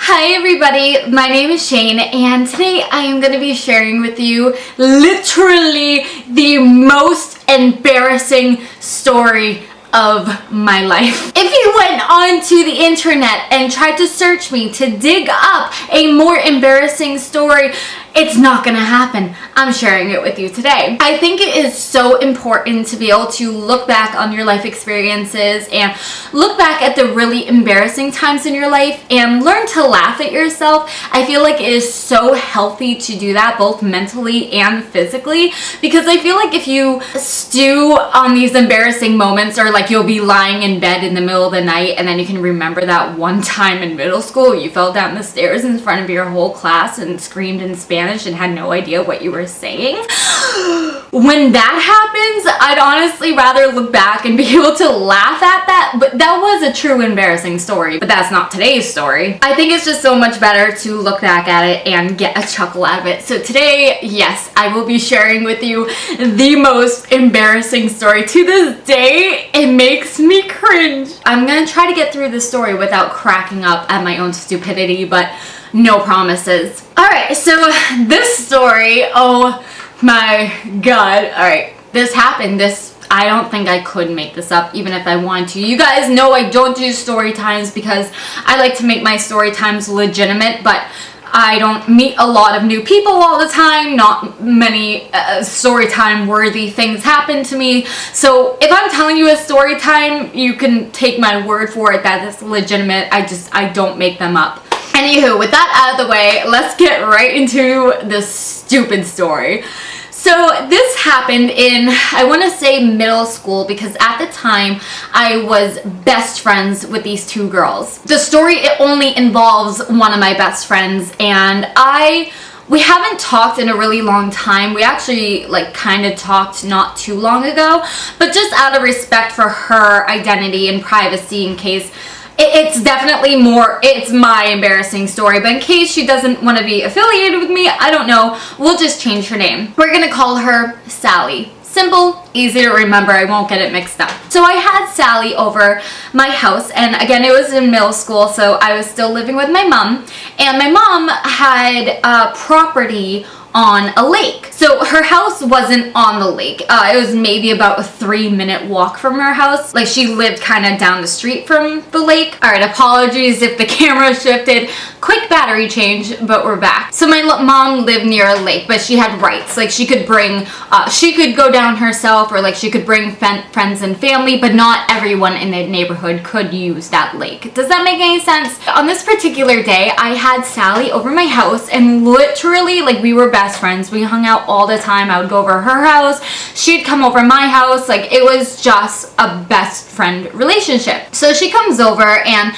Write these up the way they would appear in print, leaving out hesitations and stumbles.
Hi everybody, my name is Shane and today I am going to be sharing with you literally the most embarrassing story of my life. If you went onto the internet and tried to search me to dig up a more embarrassing story, it's not gonna happen. I'm sharing it with you today. I think it is so important to be able to look back on your life experiences and look back at the really embarrassing times in your life and learn to laugh at yourself. I feel like it is so healthy to do that both mentally and physically, because I feel like if you stew on these embarrassing moments, or like you'll be lying in bed in the middle of the night and then you can remember that one time in middle school you fell down the stairs in front of your whole class and screamed in Spanish and had no idea what you were saying. When that happens, I'd honestly rather look back and be able to laugh at that, but that was a true embarrassing story, but that's not today's story. I think it's just so much better to look back at it and get a chuckle out of it. So today, yes, I will be sharing with you the most embarrassing story. To this day, it makes me cringe. I'm gonna try to get through this story without cracking up at my own stupidity, but no promises. Alright, so this story, oh my god. Alright, this happened. I don't think I could make this up even if I wanted to. You guys know I don't do story times because I like to make my story times legitimate, but I don't meet a lot of new people all the time. Not many story time worthy things happen to me. So if I'm telling you a story time, you can take my word for it that it's legitimate. I don't make them up. Anywho, with that out of the way, let's get right into this stupid story. So this happened in, I want to say middle school, because at the time I was best friends with these two girls. The story, it only involves one of my best friends, and we haven't talked in a really long time. We actually kind of talked not too long ago, but just out of respect for her identity and privacy, in case it's definitely it's my embarrassing story, but in case she doesn't want to be affiliated with me, I don't know, we'll just change her name. We're gonna call her Sally. Simple, easy to remember, I won't get it mixed up. So I had Sally over my house, and again, it was in middle school, so I was still living with my mom, and my mom had property on a lake. So her house wasn't on the lake. It was maybe about a 3-minute walk from her house. Like, she lived kind of down the street from the lake. Alright, apologies if the camera shifted. Quick battery change, but we're back. So my mom lived near a lake, but she had rights. Like, she could go down herself, or like she could bring friends and family, but not everyone in the neighborhood could use that lake. Does that make any sense? On this particular day, I had Sally over my house, and literally, we were best friends. We hung out all the time. I would go over her house. She'd come over my house. It was just a best friend relationship. So she comes over, and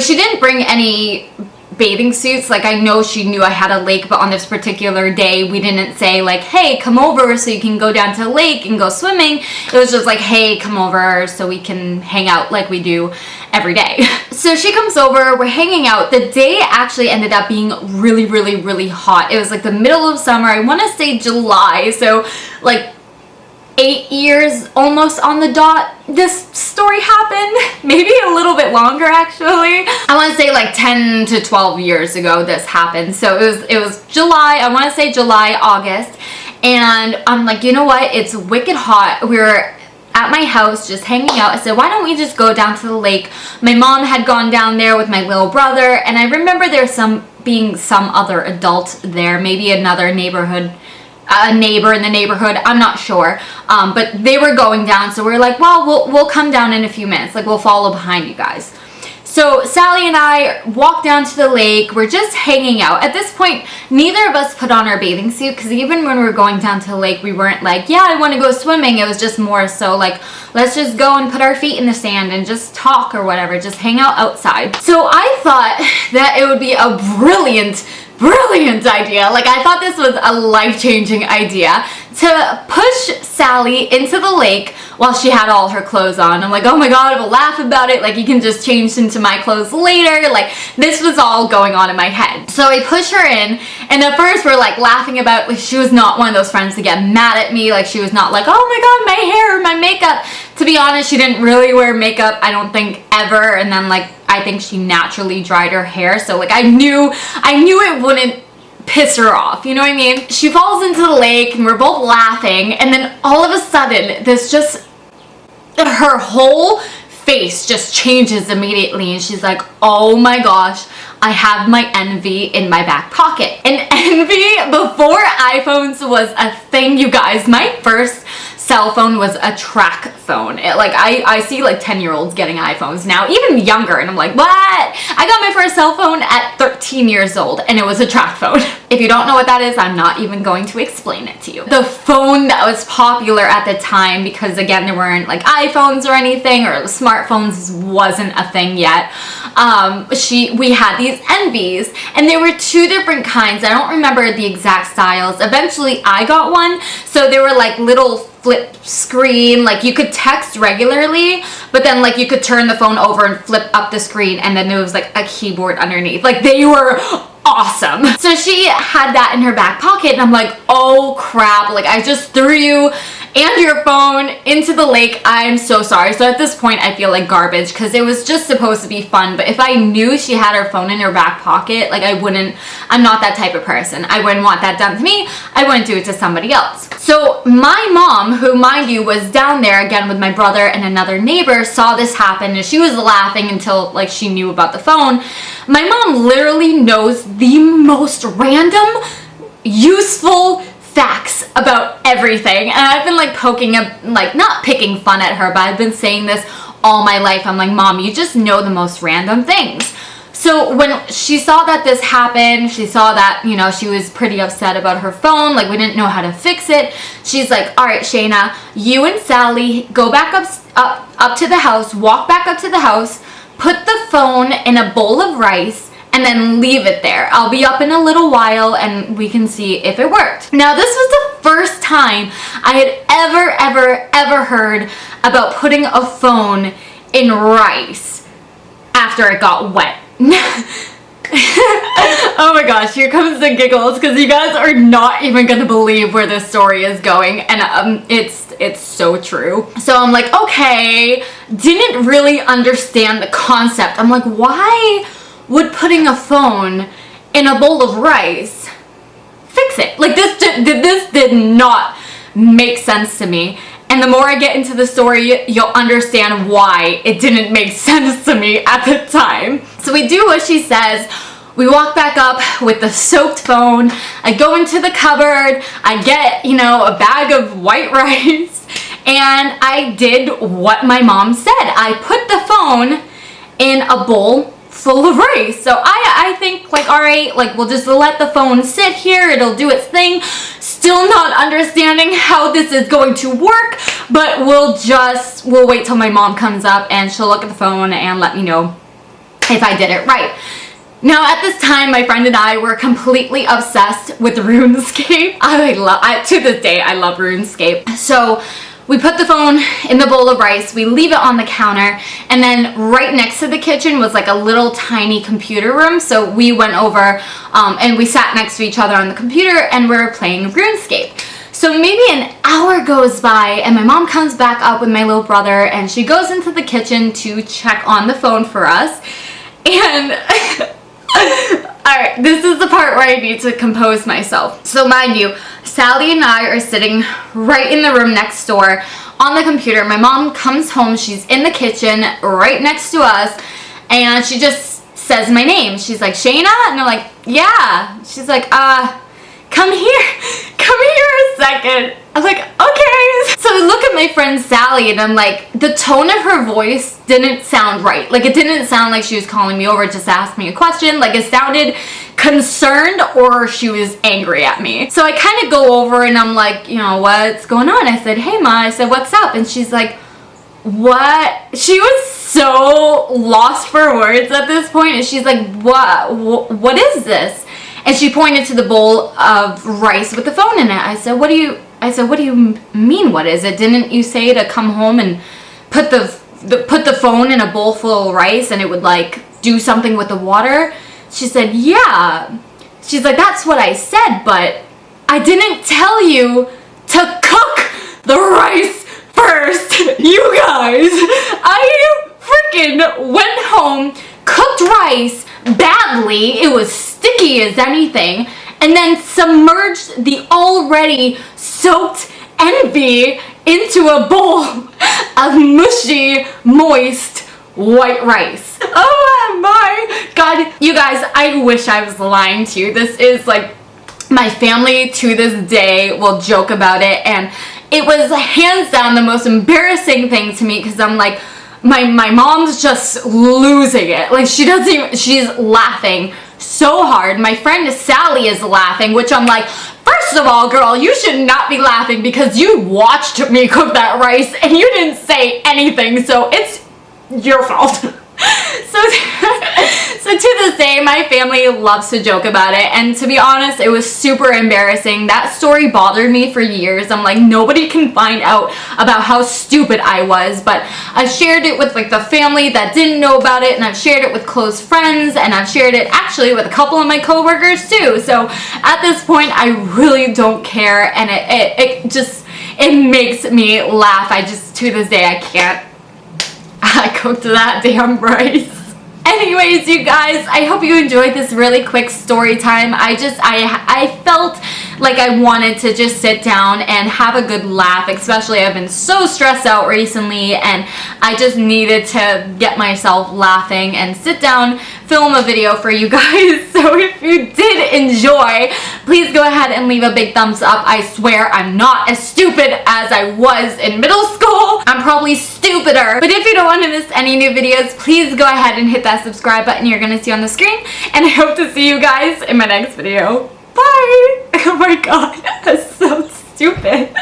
she didn't bring any bathing suits. I know she knew I had a lake, but on this particular day, we didn't say hey, come over so you can go down to the lake and go swimming. It was just hey, come over so we can hang out like we do every day. So she comes over, we're hanging out. The day actually ended up being really, really, really hot. It was the middle of summer. I want to say July, so 8 years almost on the dot this story happened. Maybe a little bit longer, actually. I want to say 10 to 12 years ago this happened. So it was July, I want to say July, August, and I'm you know what, it's wicked hot. We were at my house just hanging out. I said, why don't we just go down to the lake? My mom had gone down there with my little brother, and I remember there's being some other adult there, maybe another neighbor in the neighborhood, I'm not sure, but they were going down, so we were well, we'll come down in a few minutes, we'll follow behind you guys. So Sally and I walked down to the lake. We're just hanging out. At this point, neither of us put on our bathing suit, because even when we were going down to the lake, we weren't yeah, I want to go swimming. It was just more so let's just go and put our feet in the sand and just talk or whatever, just hang out outside. So I thought that it would be a brilliant idea. I thought this was a life-changing idea to push Sally into the lake while she had all her clothes on. I'm like, oh my god, we'll laugh about it. Like, you can just change into my clothes later. Like, this was all going on in my head. So I push her in, and at first we're like laughing about, like, she was not one of those friends to get mad at me. Like, she was not like, oh my god, my hair, my makeup. To be honest, she didn't really wear makeup, I don't think, ever. And then, like, I think she naturally dried her hair. So, like, I knew it wouldn't piss her off, you know what I mean? She falls into the lake and we're both laughing, and then all of a sudden her whole face just changes immediately, and she's like, oh my gosh, I have my envy in my back pocket. And envy before iPhones was a thing, you guys. My first cell phone was a track phone. I see like 10-year-olds getting iPhones now, even younger, and I'm like, what? I got my first cell phone at 13 years old, and it was a track phone. If you don't know what that is, I'm not even going to explain it to you. The phone that was popular at the time, because again, there weren't like iPhones or anything, or smartphones wasn't a thing yet. We had these envies, and there were two different kinds. I don't remember the exact styles. Eventually I got one, so they were like little flip screen, like you could text regularly, but then like you could turn the phone over and flip up the screen, and then there was like a keyboard underneath. Like, they were awesome. So she had that in her back pocket, and I'm like, oh crap, like I just threw you and your phone into the lake. I'm so sorry. So at this point I feel like garbage, because it was just supposed to be fun. But if I knew she had her phone in her back pocket, like I'm not that type of person. I wouldn't want that done to me. I wouldn't do it to somebody else. So my mom, who mind you was down there again with my brother and another neighbor, saw this happen, and she was laughing until like she knew about the phone. My mom literally knows the most random, useful facts about everything, and I've been like poking up, like not picking fun at her, but I've been saying this all my life. I'm like, Mom, you just know the most random things. So when she saw that this happened, she saw that, you know, she was pretty upset about her phone, like we didn't know how to fix it. She's like, all right, Shayna, you and Sally go back up to the house, walk back up to the house, put the phone in a bowl of rice, and then leave it there. I'll be up in a little while and we can see if it worked. Now, this was the first time I had ever heard about putting a phone in rice after it got wet. Oh my gosh, here comes the giggles, because you guys are not even gonna believe where this story is going, and it's so true. So I'm like, okay, didn't really understand the concept. I'm like, why would putting a phone in a bowl of rice fix it? Like, this did not make sense to me. And the more I get into the story, you'll understand why it didn't make sense to me at the time. So we do what she says. We walk back up with the soaked phone. I go into the cupboard. I get, you know, a bag of white rice. And I did what my mom said. I put the phone in a bowl full of rice. So I think, like, all right, like, we'll just let the phone sit here. It'll do its thing. Still not understanding how this is going to work, but we'll wait till my mom comes up and she'll look at the phone and let me know if I did it right. Now, at this time, my friend and I were completely obsessed with RuneScape. To this day, I love RuneScape. So we put the phone in the bowl of rice, we leave it on the counter, and then right next to the kitchen was like a little tiny computer room. So we went over and we sat next to each other on the computer and we were playing RuneScape. So maybe an hour goes by and my mom comes back up with my little brother and she goes into the kitchen to check on the phone for us. And alright, this is the part where I need to compose myself. So mind you, Sally and I are sitting right in the room next door on the computer. My mom comes home, she's in the kitchen right next to us, and she just says my name. She's like, Shayna? And I'm like, yeah. She's like, come here a second. I'm like, okay. So I look at my friend Sally and I'm like, the tone of her voice didn't sound right. Like, it didn't sound like she was calling me over just to ask me a question. Like, it sounded concerned or she was angry at me. So I kind of go over and I'm like, you know, what's going on? I said, hey Ma, I said, what's up? And she's like, what? She was so lost for words at this point, and she's like, what is this? And she pointed to the bowl of rice with the phone in it. I said, what do you mean, what is it? Didn't you say to come home and put the phone in a bowl full of rice and it would like do something with the water? She said, yeah. She's like, that's what I said, but I didn't tell you to cook the rice first. You guys, I freaking went home, cooked rice badly. It was sticky as anything, and then submerged the already soaked envy into a bowl of mushy, moist white rice. Oh my god. You guys, I wish I was lying to you. This is like, my family to this day will joke about it, and it was hands down the most embarrassing thing to me, because I'm like, my mom's just losing it. Like, she's laughing so hard. My friend Sally is laughing, which I'm like, first of all, girl, you should not be laughing because you watched me cook that rice and you didn't say anything, so it's your fault. So to this day, my family loves to joke about it, and to be honest, it was super embarrassing. That story bothered me for years. I'm like, nobody can find out about how stupid I was, but I've shared it with like the family that didn't know about it, and I've shared it with close friends, and I've shared it actually with a couple of my coworkers too. So at this point, I really don't care, and it makes me laugh. To this day, I cooked that damn rice. Anyways, you guys, I hope you enjoyed this really quick story time. I felt like I wanted to just sit down and have a good laugh, especially I've been so stressed out recently, and I just needed to get myself laughing and sit down, film a video for you guys. So if you did enjoy, please go ahead and leave a big thumbs up. I swear I'm not as stupid as I was in middle school. I'm probably stupider. But if you don't want to miss any new videos, please go ahead and hit that subscribe button you're going to see on the screen. And I hope to see you guys in my next video. Bye! Oh my god, that's so stupid.